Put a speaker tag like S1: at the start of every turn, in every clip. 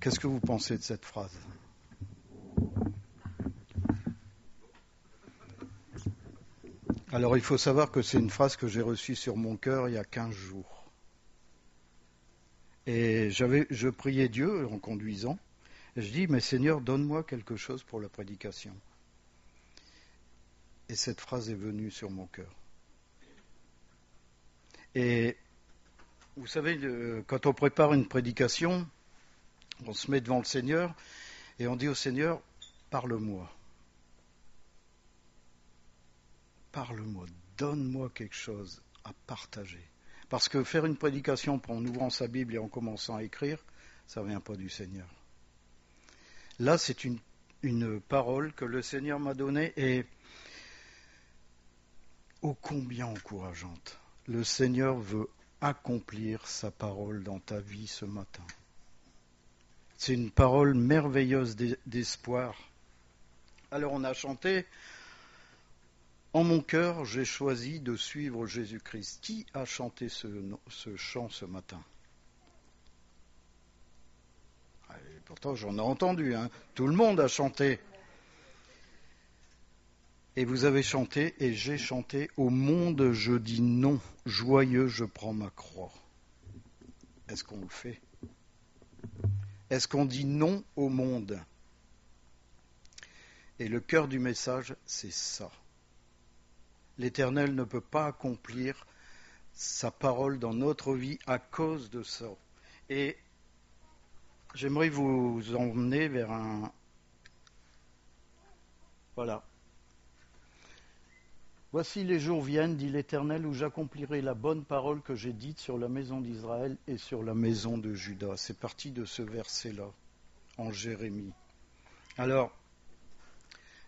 S1: Qu'est-ce que vous pensez de cette phrase ? Alors, il faut savoir que c'est une phrase que j'ai reçue sur mon cœur il y a 15 jours. Et je priais Dieu en conduisant. Et je dis, mais Seigneur, donne-moi quelque chose pour la prédication. Et cette phrase est venue sur mon cœur. Et vous savez, quand on prépare une prédication, on se met devant le Seigneur et on dit au Seigneur, parle-moi. Parle-moi, donne-moi quelque chose à partager. Parce que faire une prédication en ouvrant sa Bible et en commençant à écrire, ça ne vient pas du Seigneur. Là, c'est une parole que le Seigneur m'a donnée et ô combien encourageante. Le Seigneur veut accomplir sa parole dans ta vie ce matin. C'est une parole merveilleuse d'espoir. Alors on a chanté « En mon cœur, j'ai choisi de suivre Jésus-Christ ». Qui a chanté ce chant ce matin ? Et pourtant j'en ai entendu, tout le monde a chanté. Et vous avez chanté, et j'ai chanté « Au monde je dis non, joyeux je prends ma croix ». Est-ce qu'on le fait ? Est-ce qu'on dit non au monde ? Et le cœur du message, c'est ça. L'Éternel ne peut pas accomplir sa parole dans notre vie à cause de ça. Et j'aimerais vous emmener vers un... Voilà. Voici les jours viennent, dit l'Éternel, où j'accomplirai la bonne parole que j'ai dite sur la maison d'Israël et sur la maison de Juda. C'est parti de ce verset-là, en Jérémie. Alors,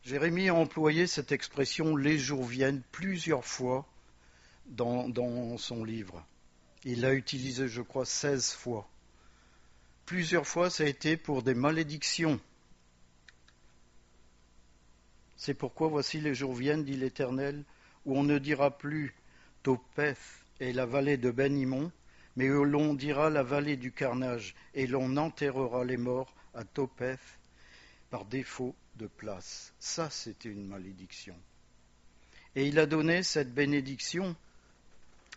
S1: Jérémie a employé cette expression « les jours viennent » plusieurs fois dans son livre. Il l'a utilisé, je crois, 16 fois. Plusieurs fois, ça a été pour des malédictions. C'est pourquoi, voici les jours viennent, dit l'Éternel, où on ne dira plus Topheth et la vallée de Ben-Himon, mais où l'on dira la vallée du carnage, et l'on enterrera les morts à Topheth par défaut de place. Ça, c'était une malédiction. Et il a donné cette bénédiction,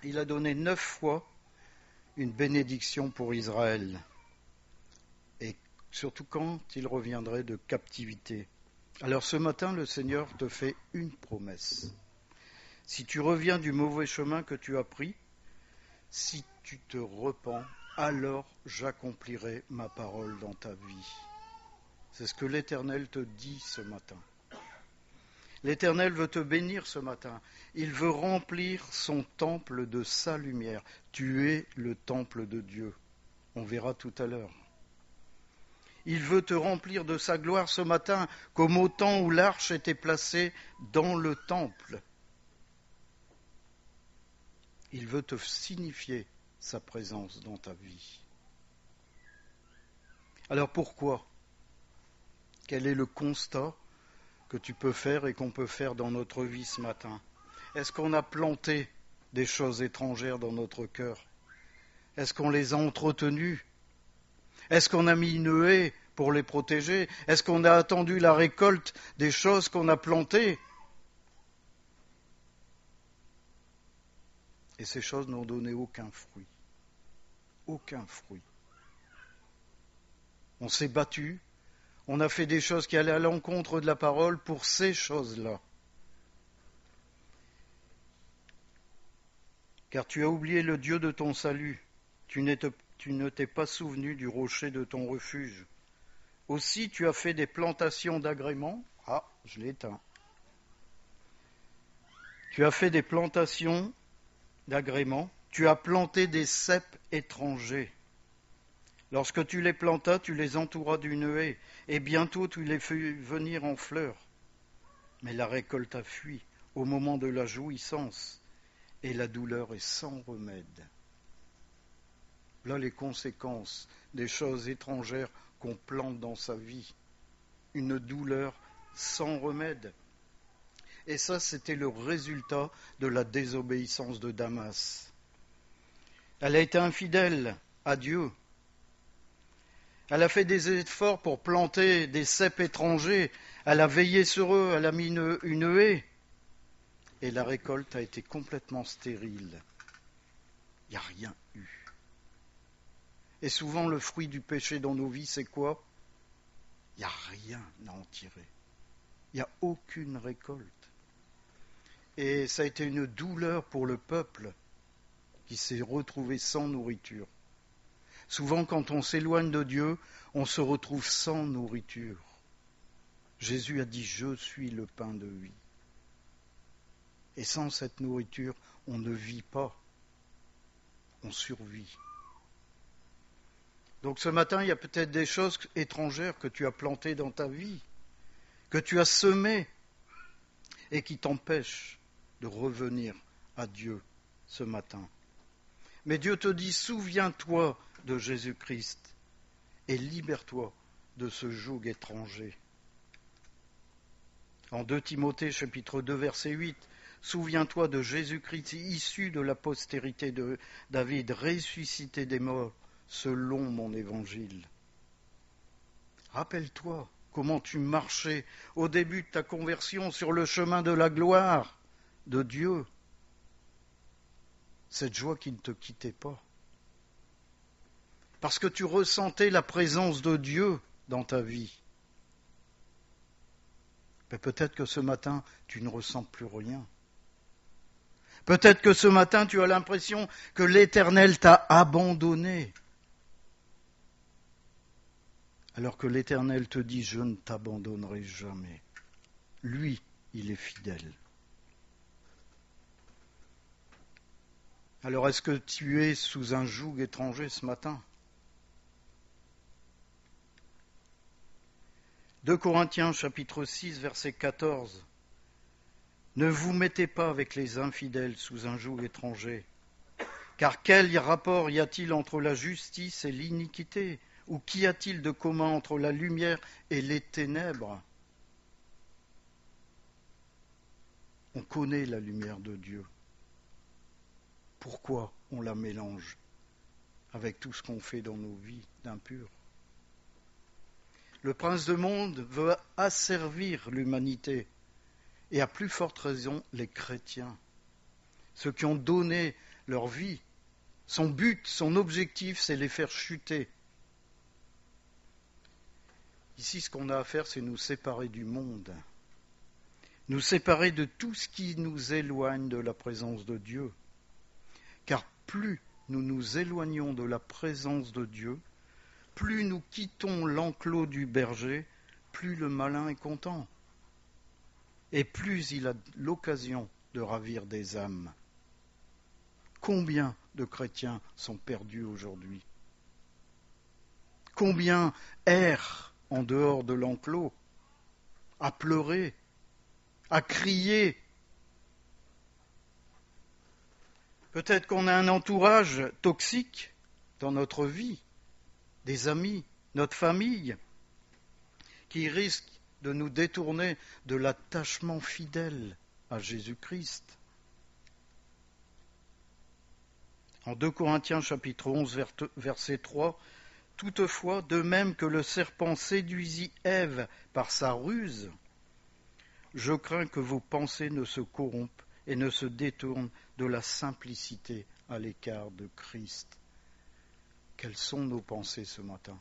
S1: il a donné 9 fois une bénédiction pour Israël. Et surtout quand il reviendrait de captivité. Alors ce matin, le Seigneur te fait une promesse. Si tu reviens du mauvais chemin que tu as pris, si tu te repens, alors j'accomplirai ma parole dans ta vie. C'est ce que l'Éternel te dit ce matin. L'Éternel veut te bénir ce matin. Il veut remplir son temple de sa lumière. Tu es le temple de Dieu. On verra tout à l'heure. Il veut te remplir de sa gloire ce matin, comme au temps où l'arche était placée dans le temple. Il veut te signifier sa présence dans ta vie. Alors pourquoi ? Quel est le constat que tu peux faire et qu'on peut faire dans notre vie ce matin ? Est-ce qu'on a planté des choses étrangères dans notre cœur ? Est-ce qu'on les a entretenues ? Est-ce qu'on a mis une haie pour les protéger ? Est-ce qu'on a attendu la récolte des choses qu'on a plantées ? Et ces choses n'ont donné aucun fruit. Aucun fruit. On s'est battu, on a fait des choses qui allaient à l'encontre de la parole pour ces choses-là. Car tu as oublié le Dieu de ton salut, tu ne t'es pas souvenu du rocher de ton refuge. Aussi tu as fait des plantations d'agréments. Ah, je l'ai éteint. Tu as fait des plantations d'agréments, tu as planté des cèpes étrangers. Lorsque tu les plantas, tu les entouras d'une haie, et bientôt tu les fis venir en fleurs. Mais la récolte a fui au moment de la jouissance, et la douleur est sans remède. Là, les conséquences des choses étrangères qu'on plante dans sa vie. Une douleur sans remède. Et ça, c'était le résultat de la désobéissance de Damas. Elle a été infidèle à Dieu. Elle a fait des efforts pour planter des ceps étrangers. Elle a veillé sur eux, elle a mis une haie. Et la récolte a été complètement stérile. Il n'y a rien eu. Et souvent, le fruit du péché dans nos vies, c'est quoi? Il n'y a rien à en tirer. Il n'y a aucune récolte. Et ça a été une douleur pour le peuple qui s'est retrouvé sans nourriture. Souvent, quand on s'éloigne de Dieu, on se retrouve sans nourriture. Jésus a dit « Je suis le pain de vie ». Et sans cette nourriture, on ne vit pas, on survit. Donc ce matin, il y a peut-être des choses étrangères que tu as plantées dans ta vie, que tu as semées et qui t'empêchent de revenir à Dieu ce matin. Mais Dieu te dit, souviens-toi de Jésus-Christ et libère-toi de ce joug étranger. En 2 Timothée chapitre 2 verset 8, souviens-toi de Jésus-Christ issu de la postérité de David, ressuscité des morts selon mon évangile. Rappelle-toi comment tu marchais au début de ta conversion sur le chemin de la gloire de Dieu. Cette joie qui ne te quittait pas. Parce que tu ressentais la présence de Dieu dans ta vie. Mais peut-être que ce matin, tu ne ressens plus rien. Peut-être que ce matin, tu as l'impression que l'Éternel t'a abandonné. Alors que l'Éternel te dit, je ne t'abandonnerai jamais. Lui, il est fidèle. Alors est-ce que tu es sous un joug étranger ce matin? 2 Corinthiens chapitre 6 verset 14. Ne vous mettez pas avec les infidèles sous un joug étranger, car quel rapport y a-t-il entre la justice et l'iniquité? Ou qu'y a-t-il de commun entre la lumière et les ténèbres? On connaît la lumière de Dieu. Pourquoi on la mélange avec tout ce qu'on fait dans nos vies d'impurs? Le prince du monde veut asservir l'humanité, et à plus forte raison les chrétiens, ceux qui ont donné leur vie. Son but, son objectif, c'est les faire chuter. Ici, ce qu'on a à faire, c'est nous séparer du monde, nous séparer de tout ce qui nous éloigne de la présence de Dieu. Car plus nous nous éloignons de la présence de Dieu, plus nous quittons l'enclos du berger, plus le malin est content. Et plus il a l'occasion de ravir des âmes. Combien de chrétiens sont perdus aujourd'hui? Combien errent en dehors de l'enclos, à pleurer, à crier? Peut-être qu'on a un entourage toxique dans notre vie, des amis, notre famille, qui risquent de nous détourner de l'attachement fidèle à Jésus-Christ. En 2 Corinthiens chapitre 11 verset 3, « Toutefois, de même que le serpent séduisit Ève par sa ruse, je crains que vos pensées ne se corrompent et ne se détournent de la simplicité à l'écart de Christ. » Quelles sont nos pensées ce matin?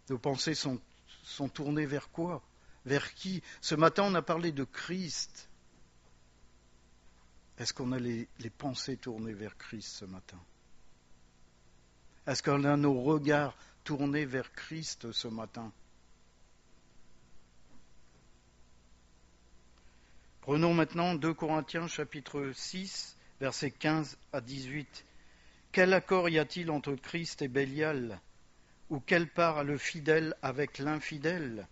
S1: Nos pensées sont tournées vers quoi? Vers qui? Ce matin, on a parlé de Christ. Est-ce qu'on a les pensées tournées vers Christ ce matin? Est-ce qu'on a nos regards tournés vers Christ ce matin? Prenons maintenant 2 Corinthiens chapitre 6, versets 15 à 18. Quel accord y a-t-il entre Christ et Bélial? Ou quelle part a le fidèle avec l'infidèle?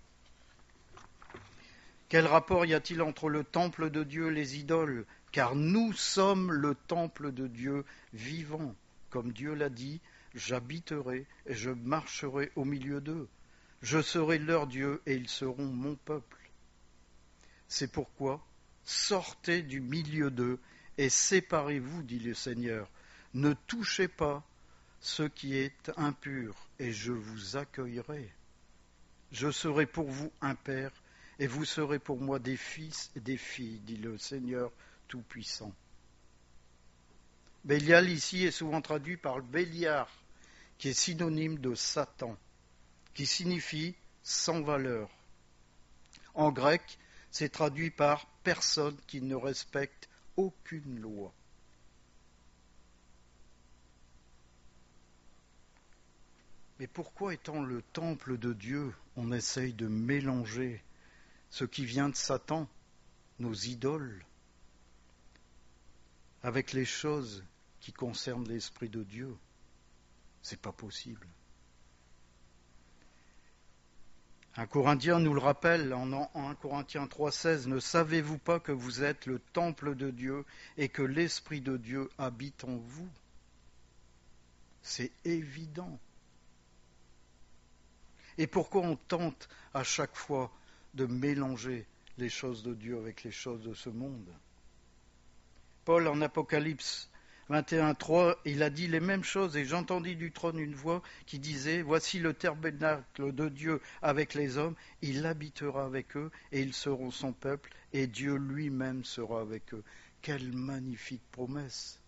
S1: Quel rapport y a-t-il entre le temple de Dieu et les idoles? Car nous sommes le temple de Dieu vivant. Comme Dieu l'a dit, j'habiterai et je marcherai au milieu d'eux. Je serai leur Dieu et ils seront mon peuple. C'est pourquoi, sortez du milieu d'eux et séparez-vous, dit le Seigneur. Ne touchez pas ce qui est impur, et je vous accueillerai. Je serai pour vous un père, et vous serez pour moi des fils et des filles, dit le Seigneur Tout-Puissant. Bélial ici est souvent traduit par le Béliar, qui est synonyme de Satan, qui signifie sans valeur. En grec, c'est traduit par personne qui ne respecte aucune loi. Mais pourquoi, étant le temple de Dieu, on essaye de mélanger ce qui vient de Satan, nos idoles, avec les choses qui concernent l'Esprit de Dieu? C'est pas possible. Un Corinthien nous le rappelle en 1 Corinthiens 3,16, « Ne savez-vous pas que vous êtes le temple de Dieu et que l'Esprit de Dieu habite en vous ?» C'est évident. Et pourquoi on tente à chaque fois de mélanger les choses de Dieu avec les choses de ce monde? Paul, en Apocalypse 21.3, il a dit les mêmes choses, et j'entendis du trône une voix qui disait « Voici le tabernacle de Dieu avec les hommes, il habitera avec eux, et ils seront son peuple, et Dieu lui-même sera avec eux. » Quelle magnifique promesse!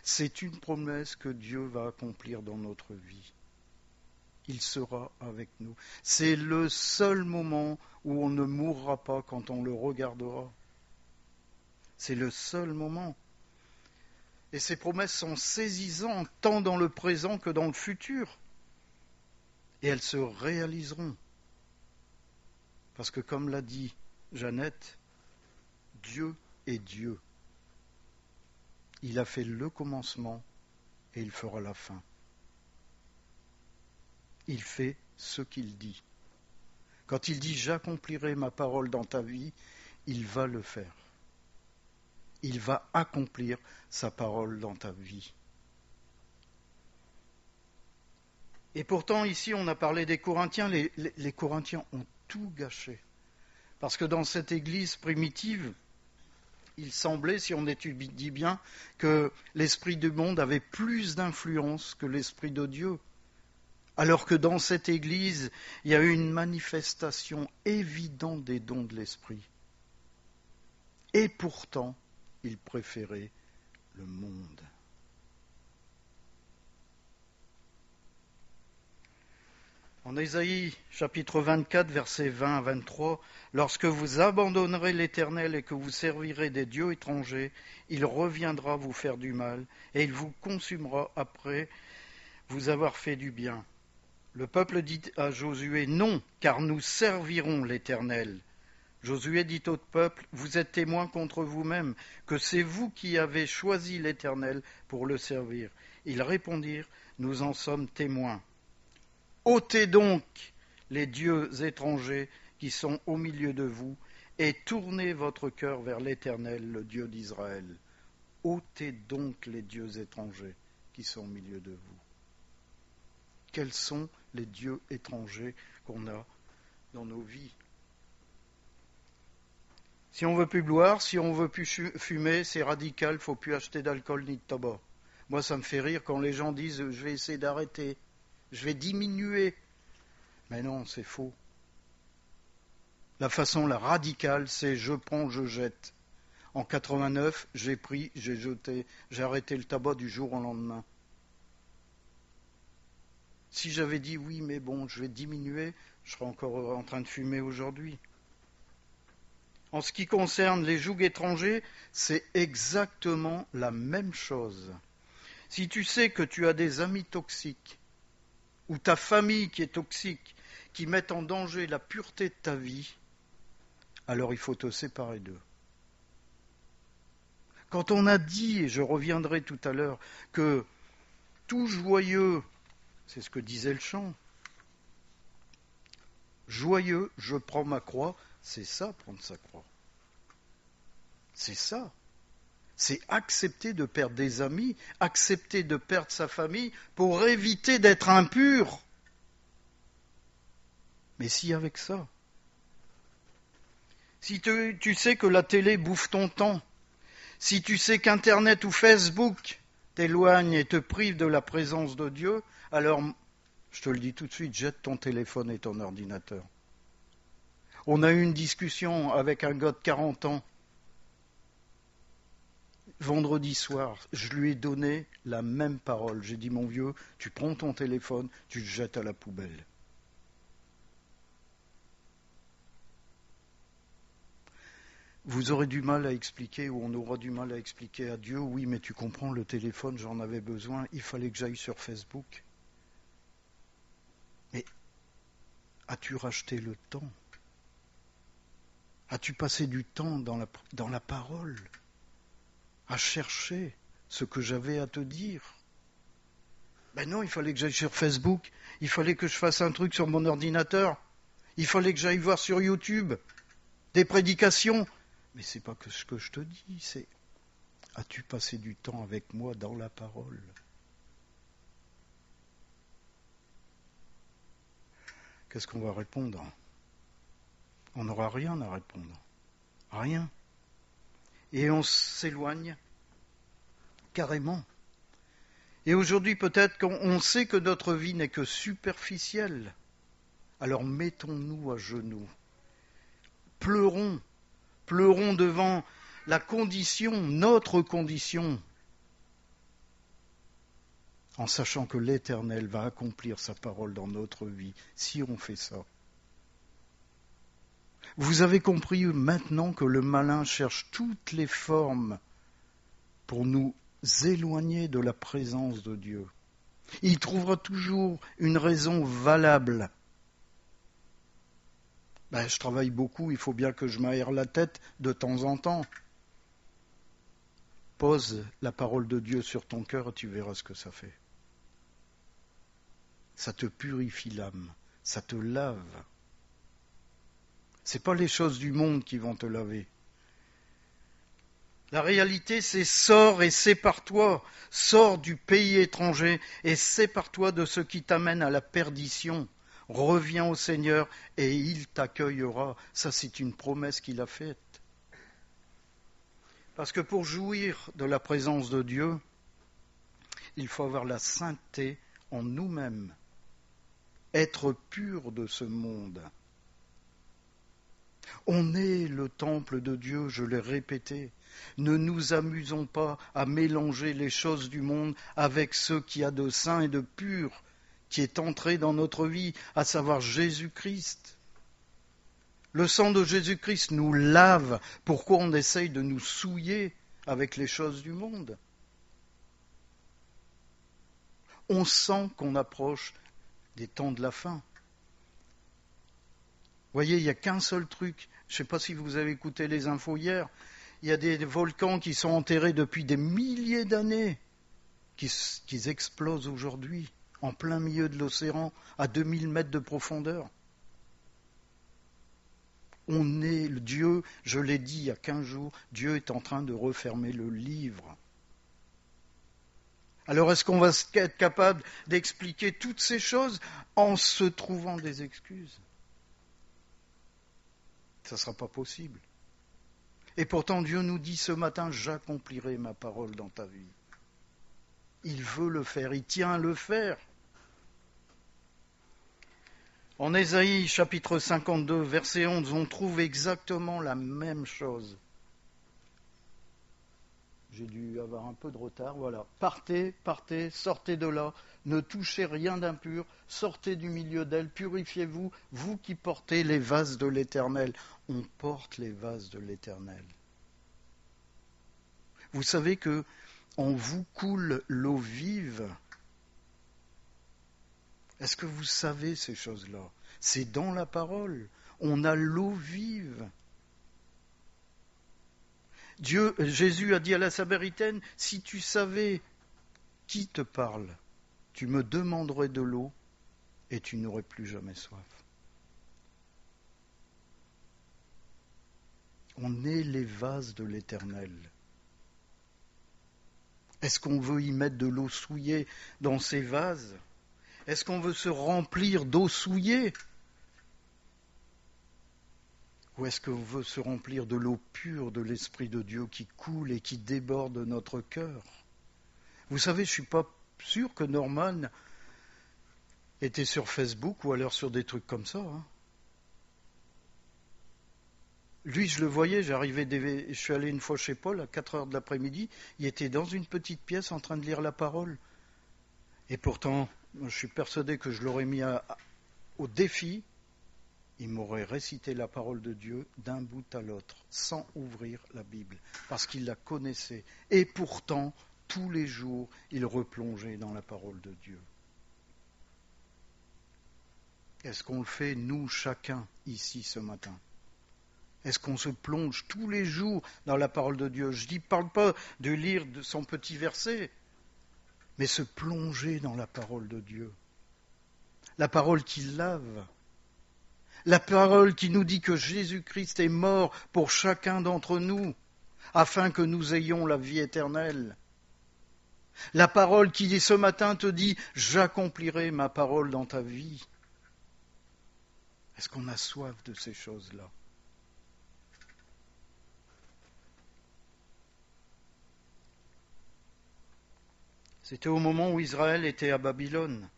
S1: C'est une promesse que Dieu va accomplir dans notre vie. Il sera avec nous. C'est le seul moment où on ne mourra pas quand on le regardera. C'est le seul moment. Et ces promesses sont saisissantes tant dans le présent que dans le futur. Et elles se réaliseront. Parce que comme l'a dit Jeannette, Dieu est Dieu. Il a fait le commencement et il fera la fin. Il fait ce qu'il dit. Quand il dit « j'accomplirai ma parole dans ta vie », il va le faire. Il va accomplir sa parole dans ta vie. Et pourtant, ici, on a parlé des Corinthiens. Les Corinthiens ont tout gâché. Parce que dans cette église primitive, il semblait, si on étudie bien, que l'esprit du monde avait plus d'influence que l'esprit de Dieu. Alors que dans cette église, il y a eu une manifestation évidente des dons de l'esprit. Et pourtant, il préférait le monde. En Ésaïe, chapitre 24, versets 20 à 23, « Lorsque vous abandonnerez l'Éternel et que vous servirez des dieux étrangers, il reviendra vous faire du mal, et il vous consumera après vous avoir fait du bien. » Le peuple dit à Josué, « Non, car nous servirons l'Éternel. » Josué dit au peuple, « Vous êtes témoins contre vous-même, que c'est vous qui avez choisi l'Éternel pour le servir. » Ils répondirent, « Nous en sommes témoins. » Ôtez donc les dieux étrangers qui sont au milieu de vous, et tournez votre cœur vers l'Éternel, le Dieu d'Israël. Ôtez donc les dieux étrangers qui sont au milieu de vous. Quels sont les dieux étrangers qu'on a dans nos vies? Si on veut plus boire, si on veut plus fumer, c'est radical, il ne faut plus acheter d'alcool ni de tabac. Moi, ça me fait rire quand les gens disent « je vais essayer d'arrêter, je vais diminuer ». Mais non, c'est faux. La façon la radicale, c'est « je prends, je jette ». En 89, j'ai pris, j'ai jeté, j'ai arrêté le tabac du jour au lendemain. Si j'avais dit « oui, mais bon, je vais diminuer », je serais encore en train de fumer aujourd'hui. En ce qui concerne les jougs étrangers, c'est exactement la même chose. Si tu sais que tu as des amis toxiques, ou ta famille qui est toxique, qui mettent en danger la pureté de ta vie, alors il faut te séparer d'eux. Quand on a dit, et je reviendrai tout à l'heure, que tout joyeux, c'est ce que disait le chant, joyeux, je prends ma croix, c'est ça, prendre sa croix. C'est ça. C'est accepter de perdre des amis, accepter de perdre sa famille pour éviter d'être impur. Mais si avec ça, si tu sais que la télé bouffe ton temps, si tu sais qu'Internet ou Facebook t'éloigne et te prive de la présence de Dieu, alors, je te le dis tout de suite, jette ton téléphone et ton ordinateur. On a eu une discussion avec un gars de 40 ans, vendredi soir. Je lui ai donné la même parole. J'ai dit, mon vieux, tu prends ton téléphone, tu le jettes à la poubelle. Vous aurez du mal à expliquer, ou on aura du mal à expliquer à Dieu, oui, mais tu comprends, le téléphone, j'en avais besoin, il fallait que j'aille sur Facebook. Mais as-tu racheté le temps? As-tu passé du temps dans la parole, à chercher ce que j'avais à te dire? Ben non, il fallait que j'aille sur Facebook, il fallait que je fasse un truc sur mon ordinateur, il fallait que j'aille voir sur YouTube des prédications. Mais c'est pas que ce que je te dis, c'est as-tu passé du temps avec moi dans la parole? Qu'est-ce qu'on va répondre? On n'aura rien à répondre. Rien. Et on s'éloigne carrément. Et aujourd'hui, peut-être qu'on sait que notre vie n'est que superficielle. Alors mettons-nous à genoux. Pleurons devant la condition, notre condition, en sachant que l'Éternel va accomplir sa parole dans notre vie, si on fait ça. Vous avez compris maintenant que le malin cherche toutes les formes pour nous éloigner de la présence de Dieu. Il trouvera toujours une raison valable. Je travaille beaucoup, il faut bien que je m'aère la tête de temps en temps. Pose la parole de Dieu sur ton cœur et tu verras ce que ça fait. Ça te purifie l'âme, ça te lave. Ce n'est pas les choses du monde qui vont te laver. La réalité, c'est sors et sépare-toi, sors du pays étranger et sépare-toi de ce qui t'amène à la perdition. Reviens au Seigneur et il t'accueillera. Ça, c'est une promesse qu'il a faite. Parce que pour jouir de la présence de Dieu, il faut avoir la sainteté en nous-mêmes, être pur de ce monde. On est le temple de Dieu, je l'ai répété. Ne nous amusons pas à mélanger les choses du monde avec ce qu'il y a de saint et de pur qui est entré dans notre vie, à savoir Jésus-Christ. Le sang de Jésus-Christ nous lave. Pourquoi on essaye de nous souiller avec les choses du monde? On sent qu'on approche des temps de la fin. Vous voyez, il n'y a qu'un seul truc. Je ne sais pas si vous avez écouté les infos hier. Il y a des volcans qui sont enterrés depuis des milliers d'années, qui explosent aujourd'hui, en plein milieu de l'océan, à 2000 mètres de profondeur. On est Dieu, je l'ai dit il y a 15 jours, Dieu est en train de refermer le livre. Alors est-ce qu'on va être capable d'expliquer toutes ces choses en se trouvant des excuses? Ça ne sera pas possible. Et pourtant Dieu nous dit ce matin, j'accomplirai ma parole dans ta vie. Il veut le faire, il tient à le faire. En Ésaïe chapitre 52, verset 11, on trouve exactement la même chose. J'ai dû avoir un peu de retard, voilà. Partez, sortez de là, ne touchez rien d'impur, sortez du milieu d'elle, purifiez-vous, vous qui portez les vases de l'Éternel. On porte les vases de l'Éternel. Vous savez que en vous coule l'eau vive. Est-ce que vous savez ces choses-là? C'est dans la parole. On a l'eau vive. Jésus a dit à la Samaritaine, si tu savais qui te parle, tu me demanderais de l'eau et tu n'aurais plus jamais soif. On est les vases de l'Éternel. Est-ce qu'on veut y mettre de l'eau souillée dans ces vases? Est-ce qu'on veut se remplir d'eau souillée? Ou est-ce qu'on veut se remplir de l'eau pure de l'Esprit de Dieu qui coule et qui déborde notre cœur? Vous savez, je ne suis pas sûr que Norman était sur Facebook ou alors sur des trucs comme ça. Hein. Lui, je le voyais, je suis allé une fois chez Paul à 4 heures de l'après-midi, il était dans une petite pièce en train de lire la parole. Et pourtant, je suis persuadé que je l'aurais mis au défi, il m'aurait récité la parole de Dieu d'un bout à l'autre, sans ouvrir la Bible, parce qu'il la connaissait. Et pourtant, tous les jours, il replongeait dans la parole de Dieu. Est-ce qu'on le fait, nous, chacun, ici, ce matin ? Est-ce qu'on se plonge tous les jours dans la parole de Dieu ? Je ne parle pas de lire son petit verset, mais se plonger dans la parole de Dieu. La parole qui lave. La parole qui nous dit que Jésus-Christ est mort pour chacun d'entre nous, afin que nous ayons la vie éternelle. La parole qui ce matin te dit « J'accomplirai ma parole dans ta vie ». Est-ce qu'on a soif de ces choses-là ? C'était au moment où Israël était à Babylone.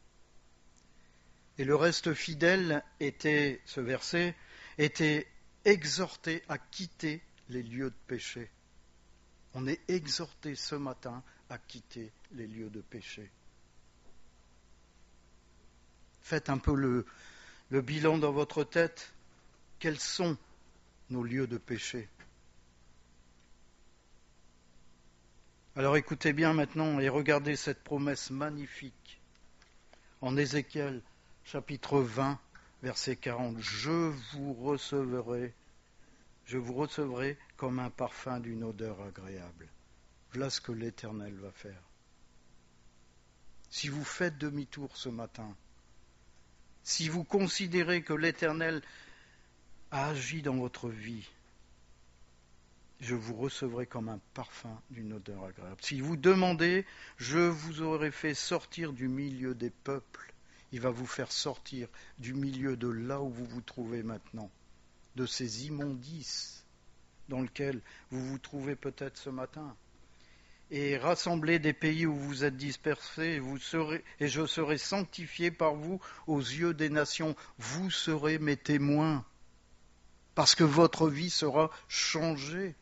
S1: Et le reste fidèle ce verset, était exhorté à quitter les lieux de péché. On est exhorté ce matin à quitter les lieux de péché. Faites un peu le bilan dans votre tête. Quels sont nos lieux de péché ? Alors écoutez bien maintenant et regardez cette promesse magnifique en Ézéchiel chapitre 20, verset 40. Je vous recevrai comme un parfum d'une odeur agréable. Voilà ce que l'Éternel va faire. Si vous faites demi-tour ce matin, si vous considérez que l'Éternel a agi dans votre vie, je vous recevrai comme un parfum d'une odeur agréable. Si vous demandez, je vous aurai fait sortir du milieu des peuples. Il va vous faire sortir du milieu de là où vous vous trouvez maintenant, de ces immondices dans lesquels vous vous trouvez peut-être ce matin. Et rassembler des pays où vous êtes dispersés, et je serai sanctifié par vous aux yeux des nations. Vous serez mes témoins, parce que votre vie sera changée.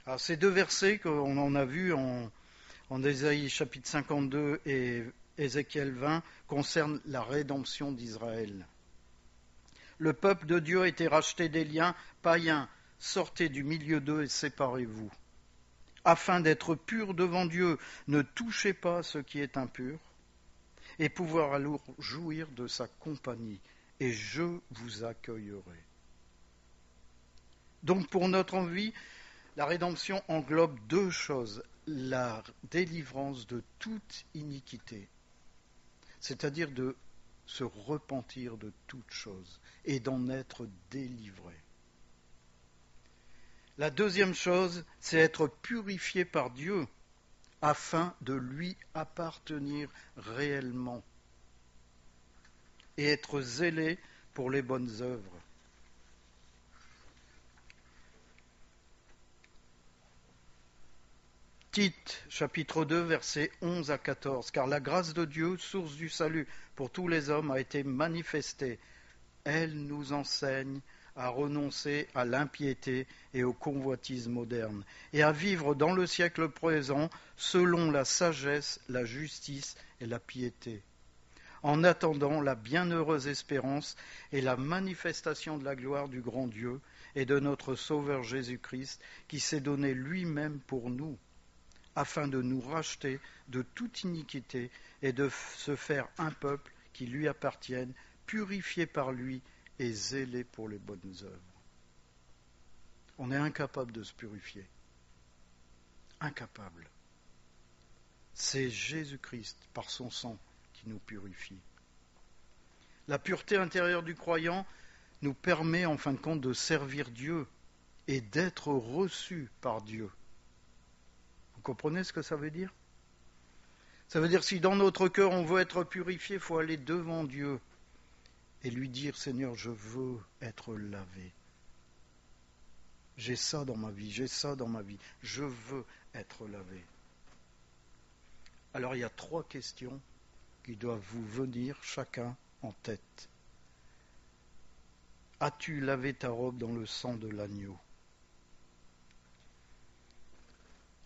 S1: Alors ces deux versets qu'on en a vus en Ésaïe chapitre 52 et Ézéchiel 20 concernent la rédemption d'Israël. Le peuple de Dieu a été racheté des liens païens. Sortez du milieu d'eux et séparez-vous. Afin d'être purs devant Dieu, ne touchez pas à ce qui est impur et pouvoir alors jouir de sa compagnie. Et je vous accueillerai. Donc pour notre envie, la rédemption englobe deux choses. La délivrance de toute iniquité, c'est-à-dire de se repentir de toute chose et d'en être délivré. La deuxième chose, c'est être purifié par Dieu afin de lui appartenir réellement et être zélé pour les bonnes œuvres. Tite, chapitre 2, versets 11 à 14. Car la grâce de Dieu, source du salut pour tous les hommes, a été manifestée. Elle nous enseigne à renoncer à l'impiété et aux convoitises modernes, et à vivre dans le siècle présent selon la sagesse, la justice et la piété, en attendant la bienheureuse espérance et la manifestation de la gloire du grand Dieu et de notre Sauveur Jésus-Christ, qui s'est donné lui-même pour nous, afin de nous racheter de toute iniquité et de se faire un peuple qui lui appartienne, purifié par lui et zélé pour les bonnes œuvres. On est incapable de se purifier. Incapable. C'est Jésus-Christ, par son sang, qui nous purifie. La pureté intérieure du croyant nous permet, en fin de compte, de servir Dieu et d'être reçus par Dieu. Vous comprenez ce que ça veut dire ? Ça veut dire si dans notre cœur on veut être purifié, il faut aller devant Dieu et lui dire « Seigneur, je veux être lavé. J'ai ça dans ma vie, j'ai ça dans ma vie. Je veux être lavé. Alors il y a 3 questions qui doivent vous venir chacun en tête. As-tu lavé ta robe dans le sang de l'agneau ?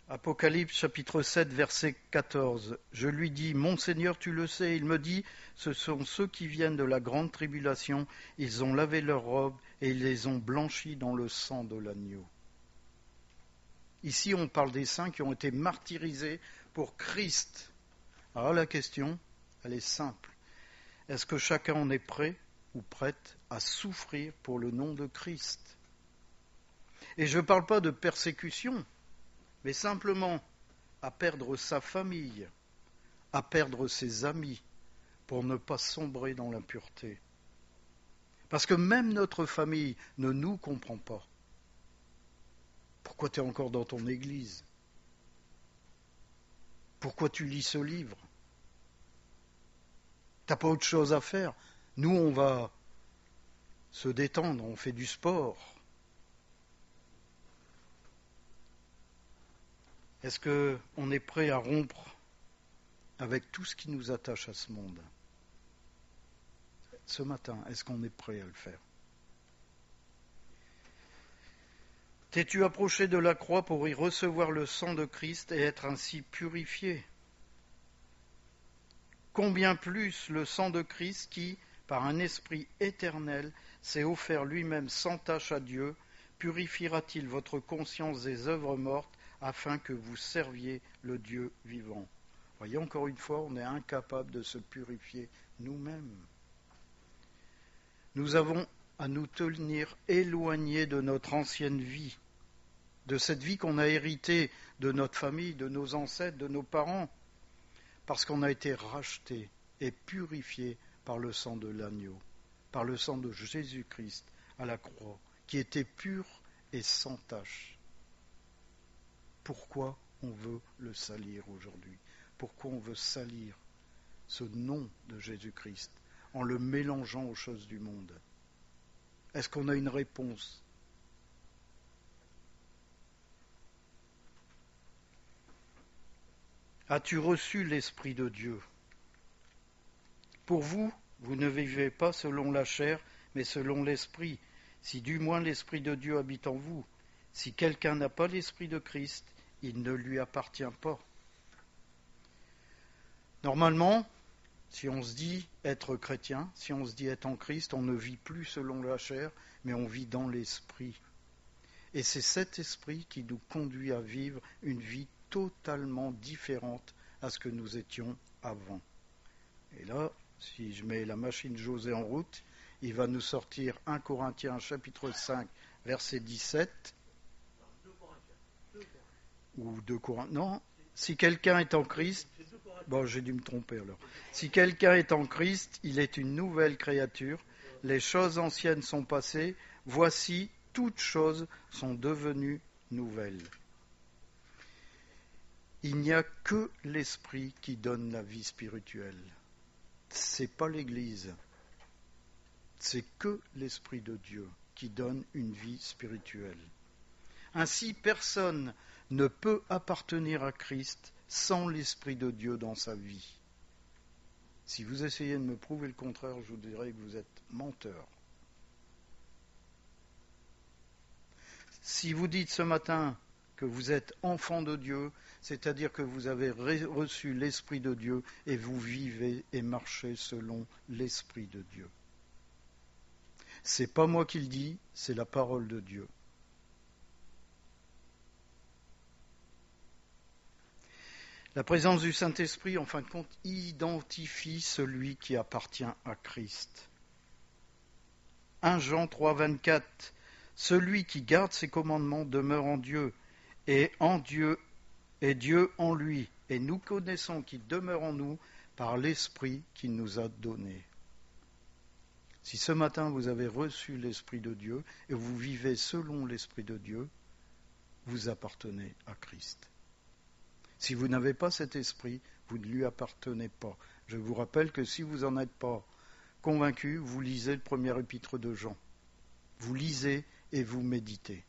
S1: Apocalypse chapitre 7 verset 14. Je lui dis, mon Seigneur, tu le sais. Il me dit, ce sont ceux qui viennent de la grande tribulation. Ils ont lavé leurs robes et ils les ont blanchies dans le sang de l'agneau. Ici, on parle des saints qui ont été martyrisés pour Christ. Alors la question, elle est simple. Est-ce que chacun en est prêt ou prête à souffrir pour le nom de Christ ? Et je ne parle pas de persécution, mais simplement à perdre sa famille, à perdre ses amis, pour ne pas sombrer dans l'impureté. Parce que même notre famille ne nous comprend pas. Pourquoi tu es encore dans ton église ? Pourquoi tu lis ce livre ? T'as pas autre chose à faire ? Nous, on va se détendre, on fait du sport. Est-ce qu'on est prêt à rompre avec tout ce qui nous attache à ce monde ? Ce matin, est-ce qu'on est prêt à le faire ? T'es-tu approché de la croix pour y recevoir le sang de Christ et être ainsi purifié ? Combien plus le sang de Christ qui, par un esprit éternel, s'est offert lui-même sans tache à Dieu, purifiera-t-il votre conscience des œuvres mortes afin que vous serviez le Dieu vivant ? Voyez, encore une fois, on est incapable de se purifier nous-mêmes. Nous avons à nous tenir éloignés de notre ancienne vie, de cette vie qu'on a héritée de notre famille, de nos ancêtres, de nos parents, parce qu'on a été racheté et purifié par le sang de l'agneau, par le sang de Jésus-Christ à la croix, qui était pur et sans tache. Pourquoi on veut le salir aujourd'hui ? Pourquoi on veut salir ce nom de Jésus-Christ en le mélangeant aux choses du monde ? Est-ce qu'on a une réponse ? As-tu reçu l'Esprit de Dieu ? Pour vous, vous ne vivez pas selon la chair, mais selon l'Esprit, si du moins l'Esprit de Dieu habite en vous. Si quelqu'un n'a pas l'Esprit de Christ, il ne lui appartient pas. Normalement, si on se dit être chrétien, si on se dit être en Christ, on ne vit plus selon la chair, mais on vit dans l'Esprit. Et c'est cet Esprit qui nous conduit à vivre une vie totalement différente à ce que nous étions avant. Et là, si je mets la machine José en route, il va nous sortir 1 Corinthiens chapitre 5, verset 17. Ou 2 Corinthiens. Non, si quelqu'un est en Christ, bon, j'ai dû me tromper alors. Si quelqu'un est en Christ, il est une nouvelle créature. Les choses anciennes sont passées. Voici, toutes choses sont devenues nouvelles. Il n'y a que l'Esprit qui donne la vie spirituelle. C'est pas l'Église. C'est que l'Esprit de Dieu qui donne une vie spirituelle. Ainsi, personne ne peut appartenir à Christ sans l'Esprit de Dieu dans sa vie. Si vous essayez de me prouver le contraire, je vous dirais que vous êtes menteur. Si vous dites ce matin que vous êtes enfant de Dieu, c'est-à-dire que vous avez reçu l'Esprit de Dieu et vous vivez et marchez selon l'Esprit de Dieu. C'est pas moi qui le dis, c'est la parole de Dieu. La présence du Saint-Esprit, en fin de compte, identifie celui qui appartient à Christ. 1 Jean 3, 24. Celui qui garde ses commandements demeure en Dieu, et en Dieu, et Dieu en lui. Et nous connaissons qu'il demeure en nous par l'Esprit qu'il nous a donné. Si ce matin vous avez reçu l'Esprit de Dieu et vous vivez selon l'Esprit de Dieu, vous appartenez à Christ. Si vous n'avez pas cet esprit, vous ne lui appartenez pas. Je vous rappelle que si vous n'en êtes pas convaincu, vous lisez le premier épître de Jean. Vous lisez et vous méditez.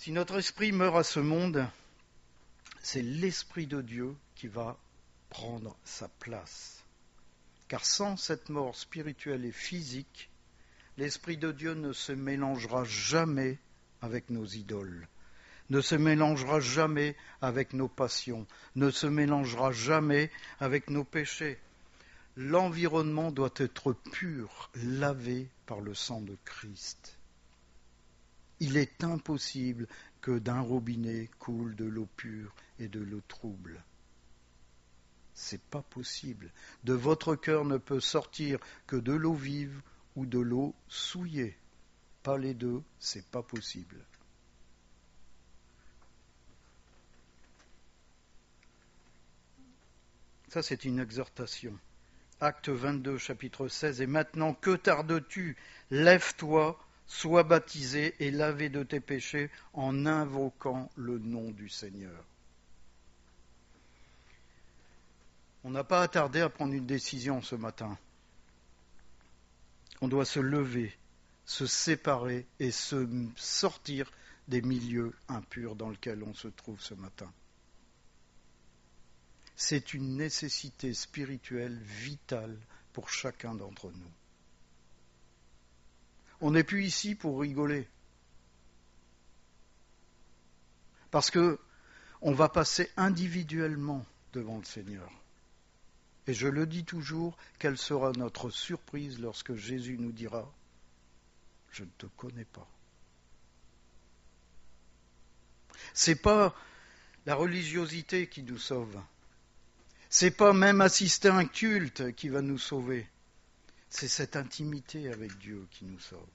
S1: Si notre esprit meurt à ce monde, c'est l'Esprit de Dieu qui va prendre sa place. Car sans cette mort spirituelle et physique, l'Esprit de Dieu ne se mélangera jamais avec nos idoles, ne se mélangera jamais avec nos passions, ne se mélangera jamais avec nos péchés. L'environnement doit être pur, lavé par le sang de Christ. Il est impossible que d'un robinet coule de l'eau pure et de l'eau trouble. C'est pas possible. De votre cœur ne peut sortir que de l'eau vive ou de l'eau souillée. Pas les deux, c'est pas possible. Ça, c'est une exhortation. Acte 22, chapitre 16. Et maintenant, que tardes-tu? Lève-toi, sois baptisé et lavé de tes péchés en invoquant le nom du Seigneur. On n'a pas attardé à prendre une décision ce matin. On doit se lever, se séparer et se sortir des milieux impurs dans lesquels on se trouve ce matin. C'est une nécessité spirituelle vitale pour chacun d'entre nous. On n'est plus ici pour rigoler. Parce que on va passer individuellement devant le Seigneur. Et je le dis toujours, quelle sera notre surprise lorsque Jésus nous dira « Je ne te connais pas ». C'est pas la religiosité qui nous sauve. C'est pas même assister à un culte qui va nous sauver. C'est cette intimité avec Dieu qui nous sauve.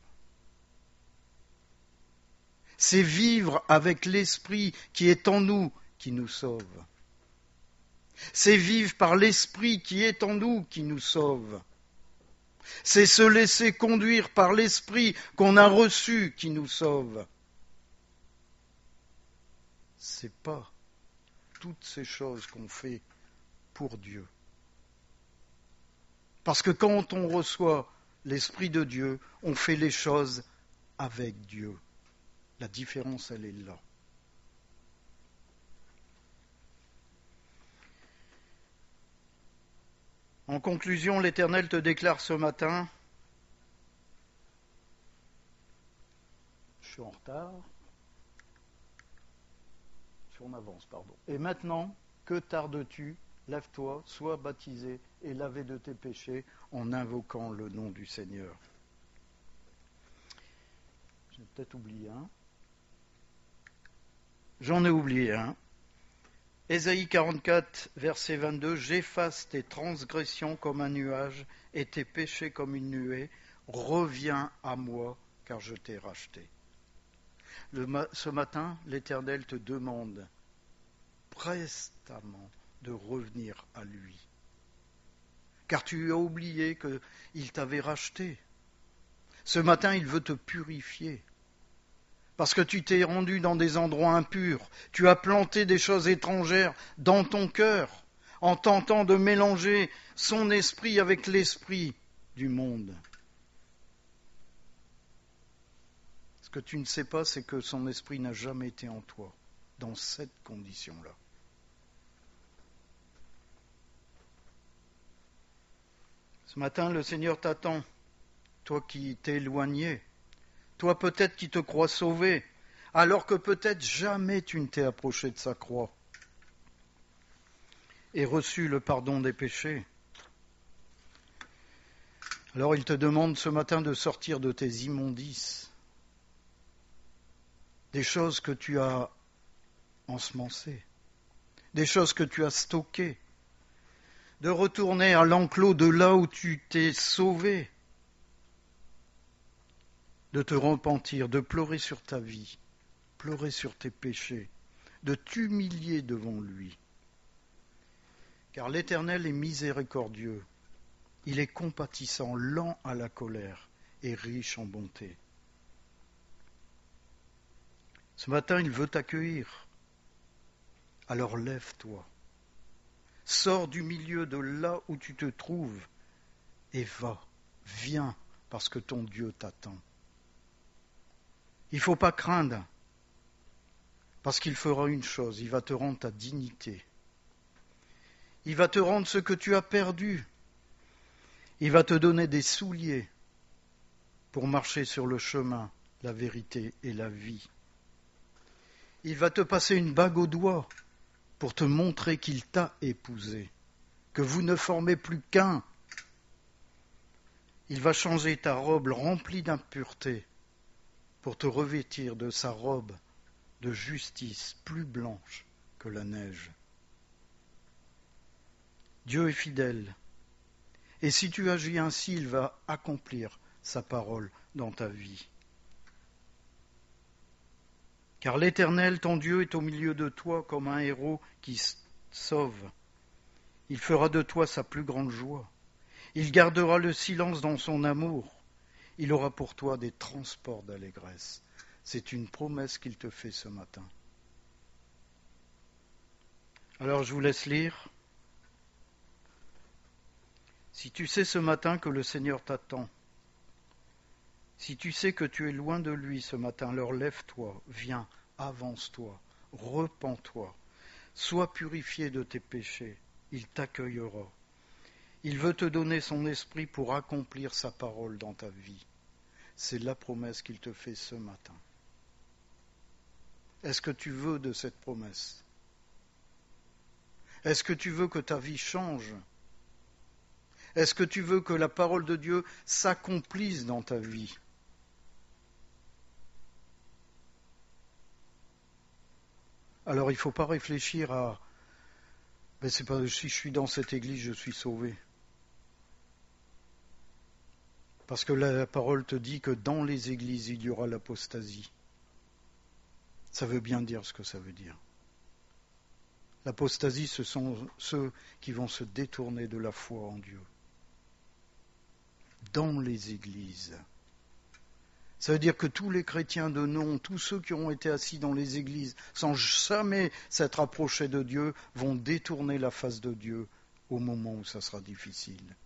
S1: C'est vivre avec l'Esprit qui est en nous qui nous sauve. C'est vivre par l'Esprit qui est en nous qui nous sauve. C'est se laisser conduire par l'Esprit qu'on a reçu qui nous sauve. C'est pas toutes ces choses qu'on fait pour Dieu. Parce que quand on reçoit l'Esprit de Dieu, on fait les choses avec Dieu. La différence, elle est là. En conclusion, l'Éternel te déclare ce matin, je suis en retard, je suis en avance, pardon. Et maintenant, que tardes-tu? Lève-toi, sois baptisé et lavé de tes péchés en invoquant le nom du Seigneur. J'ai peut-être oublié un. J'en ai oublié un. Ésaïe 44, verset 22, « J'efface tes transgressions comme un nuage et tes péchés comme une nuée. Reviens à moi, car je t'ai racheté. » Ce matin, l'Éternel te demande prestement de revenir à lui. Car tu as oublié qu'il t'avait racheté. Ce matin, il veut te purifier. Parce que tu t'es rendu dans des endroits impurs. Tu as planté des choses étrangères dans ton cœur, en tentant de mélanger son esprit avec l'esprit du monde. Ce que tu ne sais pas, c'est que son esprit n'a jamais été en toi, dans cette condition-là. Ce matin, le Seigneur t'attend, toi qui t'es éloigné, toi peut-être qui te crois sauvé, alors que peut-être jamais tu ne t'es approché de sa croix et reçu le pardon des péchés. Alors il te demande ce matin de sortir de tes immondices, des choses que tu as ensemencées, des choses que tu as stockées, de retourner à l'enclos de là où tu t'es sauvé, de te repentir, de pleurer sur ta vie, pleurer sur tes péchés, de t'humilier devant lui. Car l'Éternel est miséricordieux, il est compatissant, lent à la colère et riche en bonté. Ce matin, il veut t'accueillir. Alors lève-toi. Sors du milieu de là où tu te trouves et viens, parce que ton Dieu t'attend. Il ne faut pas craindre. Parce qu'il fera une chose, il va te rendre ta dignité. Il va te rendre ce que tu as perdu. Il va te donner des souliers pour marcher sur le chemin, la vérité et la vie. Il va te passer une bague au doigt pour te montrer qu'il t'a épousé, que vous ne formez plus qu'un. Il va changer ta robe remplie d'impureté pour te revêtir de sa robe de justice plus blanche que la neige. Dieu est fidèle, et si tu agis ainsi, il va accomplir sa parole dans ta vie. Car l'Éternel, ton Dieu, est au milieu de toi comme un héros qui sauve. Il fera de toi sa plus grande joie. Il gardera le silence dans son amour. Il aura pour toi des transports d'allégresse. C'est une promesse qu'il te fait ce matin. Alors je vous laisse lire. Si tu sais ce matin que le Seigneur t'attend, si tu sais que tu es loin de lui ce matin, alors lève-toi, viens, avance-toi, repens-toi, sois purifié de tes péchés, il t'accueillera. Il veut te donner son esprit pour accomplir sa parole dans ta vie. C'est la promesse qu'il te fait ce matin. Est-ce que tu veux de cette promesse? Est-ce que tu veux que ta vie change? Est-ce que tu veux que la parole de Dieu s'accomplisse dans ta vie? Alors il ne faut pas réfléchir à c'est pas si je suis dans cette église, je suis sauvé. Parce que la parole te dit que dans les églises, il y aura l'apostasie. Ça veut bien dire ce que ça veut dire. L'apostasie, ce sont ceux qui vont se détourner de la foi en Dieu. Dans les églises. Ça veut dire que tous les chrétiens de nom, tous ceux qui ont été assis dans les églises sans jamais s'être approchés de Dieu, vont détourner la face de Dieu au moment où ça sera difficile.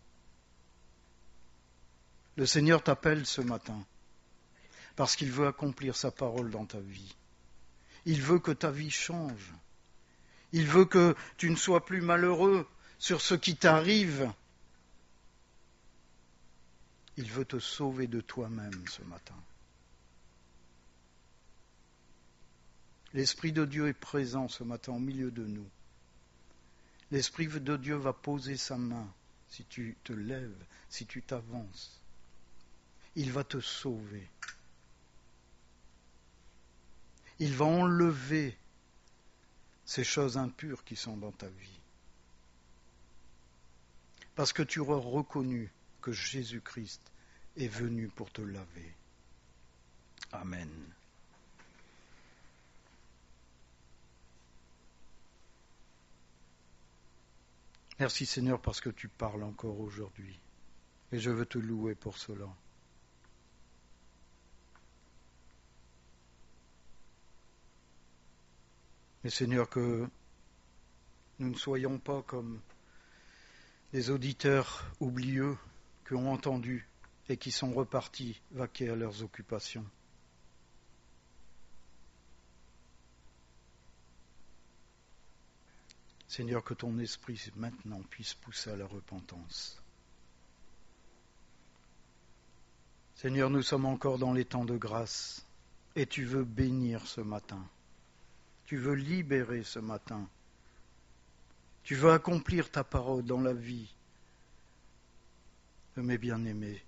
S1: Le Seigneur t'appelle ce matin parce qu'il veut accomplir sa parole dans ta vie. Il veut que ta vie change. Il veut que tu ne sois plus malheureux sur ce qui t'arrive. Il veut te sauver de toi-même ce matin. L'Esprit de Dieu est présent ce matin au milieu de nous. L'Esprit de Dieu va poser sa main si tu te lèves, si tu t'avances. Il va te sauver. Il va enlever ces choses impures qui sont dans ta vie. Parce que tu auras reconnu que Jésus-Christ est venu pour te laver. Amen. Merci Seigneur parce que tu parles encore aujourd'hui. Et je veux te louer pour cela. Mais Seigneur, que nous ne soyons pas comme des auditeurs oublieux qui ont entendu et qui sont repartis vaquer à leurs occupations. Seigneur, que ton esprit maintenant puisse pousser à la repentance. Seigneur, nous sommes encore dans les temps de grâce et tu veux bénir ce matin. Tu veux libérer ce matin. Tu veux accomplir ta parole dans la vie de mes bien-aimés.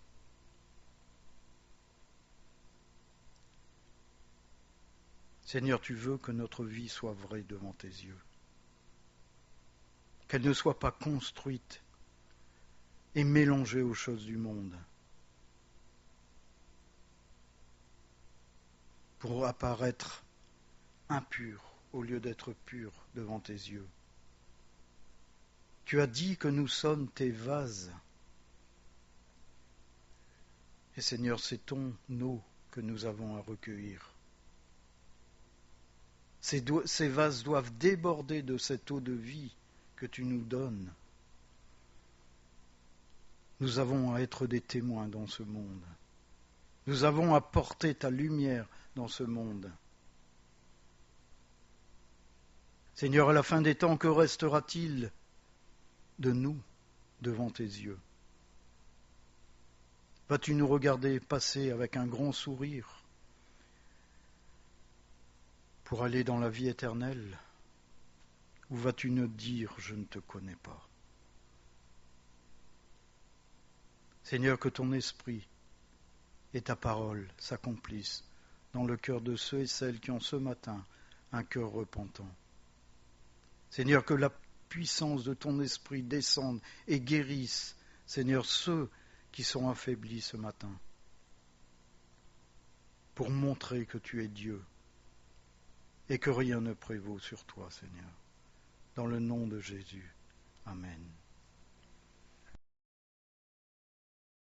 S1: Seigneur, tu veux que notre vie soit vraie devant tes yeux. Qu'elle ne soit pas construite et mélangée aux choses du monde pour apparaître impure au lieu d'être pure devant tes yeux. Tu as dit que nous sommes tes vases. Et Seigneur, c'est ton eau que nous avons à recueillir. Ces vases doivent déborder de cette eau de vie que tu nous donnes. Nous avons à être des témoins dans ce monde. Nous avons à porter ta lumière dans ce monde. Seigneur, à la fin des temps, que restera-t-il de nous devant tes yeux? Vas-tu nous regarder passer avec un grand sourire pour aller dans la vie éternelle? Ou vas-tu nous dire, je ne te connais pas? Seigneur, que ton esprit et ta parole s'accomplissent dans le cœur de ceux et celles qui ont ce matin un cœur repentant. Seigneur, que la puissance de ton esprit descende et guérisse, Seigneur, ceux qui sont affaiblis ce matin, pour montrer que tu es Dieu et que rien ne prévaut sur toi, Seigneur. Dans le nom de Jésus. Amen.